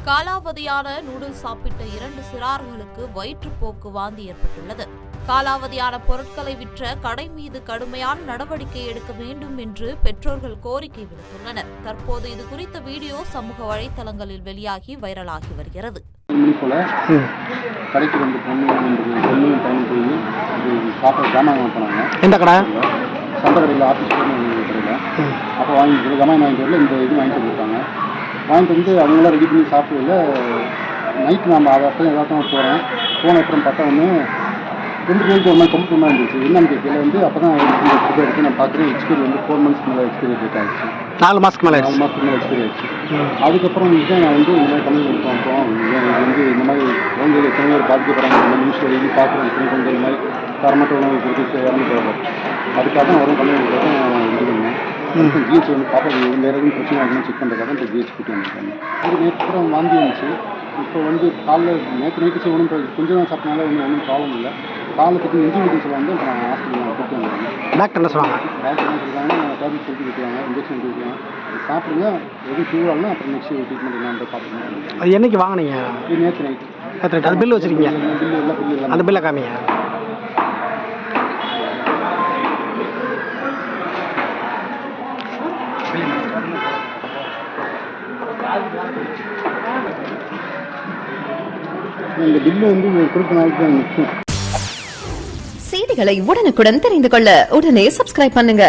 காலாவதியான நூடுல்ஸ் சாப்பிட்ட 2 சிறார்களுக்கு வயிற்றுப்போக்கு வாந்தி ஏற்பட்டுள்ளது. காலாவதியான பொருட்களை விற்ற கடை மீது கடுமையான நடவடிக்கை எடுக்க வேண்டும் என்று பெற்றோர்கள் கோரிக்கை விடுத்துள்ளனர். தற்போது இது குறித்த வீடியோ சமூக வலைதளங்களில் வெளியாகி வைரலாகி வருகிறது. கடைக்கு வந்து பொண்ணும் பையனும் போய் சாப்பிட ஜாமான் வாங்கினாங்க. எந்த கடை? சொந்த கடையில் ஆஃபீஸ் கடையில். அப்போ வாங்கிட்டு ஜாமான் வாங்கிட்டு வரல, இந்த இது வாங்கிட்டு வந்துருக்காங்க. வாங்கிட்டு வந்து அவங்களாம் ரெடி பண்ணி சாப்பிடல. நைட்டு நம்ம அதை அப்போ ஏதாச்சும் போன அப்புறம் பார்த்தா ஒன்று 2 பேருக்கு ஒரு மாதிரி கம்ப்ளீட்டாக இருந்துச்சு. என்னன்னு கேட்கல வந்து அப்போ தான் எடுத்து நான் பார்க்குறேன். எக்ஸ்பீரி வந்து 4 months மேலே எக்ஸ்பீரி டேட் ஆகிடுச்சு. 4 மாதத்துக்கு மேலே 4 மாதத்துக்கு மேலே எக்ஸ்பீரி ஆகிடுச்சு. அதுக்கப்புறம் வந்து நான் வந்து இந்த மாதிரி கம்மி பண்ணுறோம். இது வந்து இந்த மாதிரி குழந்தைகள் எத்தனை பேர் பாதிக்கப்படுறாங்க, இந்த நியூஸ் வெளியே பார்க்குறோம். எத்தனை குழந்தை இந்த மாதிரி தரமற்ற உணவு கொடுத்து இறந்து போகிறாங்க. அதுக்காக தான் வரும் கம்மி பண்ணுறதும் இது பண்ணுவேன். ஜிஹெச் வந்து பாப்பா வேறு எதுவும் பிரச்சனை ஆகுதுன்னு செக் பண்ணுறதுக்காக இந்த ஜிஹெச் கூட்டி வந்துருக்காங்க. அது நேற்று அப்புறம் வாந்தி வந்துச்சு. இப்போ வந்து காலைல நேற்று நைட்டு ஒன்றும் கொஞ்சம் தான் சாப்பிட்னால ஒன்றும் ப்ராப்ளம் இல்லை. காலத்துக்கு நெஞ்சு வீட்டுன்னு சொல்லுவாங்க. இப்போ நான் ஹாஸ்பிட்டல் கூப்பிட்டு வந்துருக்கேன். டாக்டர் என்ன சொல்லுவாங்க? டாக்டர் என்ன சொல்கிறாங்க, டேப்லெட் சொல்லிட்டு வைக்கிறாங்க, இன்ஜெக்ஷன் கொடுக்குறாங்க. சாப்பிடுங்க, எதுவும் ஃபீவராகனா அப்புறம் நெக்ஸ்ட் ட்ரீட்மெண்ட் என்னன்ற பார்த்துக்கணும். அது என்னைக்கு வாங்கினீங்க? இது நேற்று நைட்டு. அது பில்லு வச்சுருக்கீங்க? பில்லு இல்லை, பில்லு இல்லை. அந்த பில்லை காமிங்க. இந்த பில்லு வந்து குறிப்பிட்ட நாளைக்கு தான் நிற்கும். செய்திகளை உடனுக்குடன் தெரிந்து கொள்ள உடனே சப்ஸ்கிரைப் பண்ணுங்க.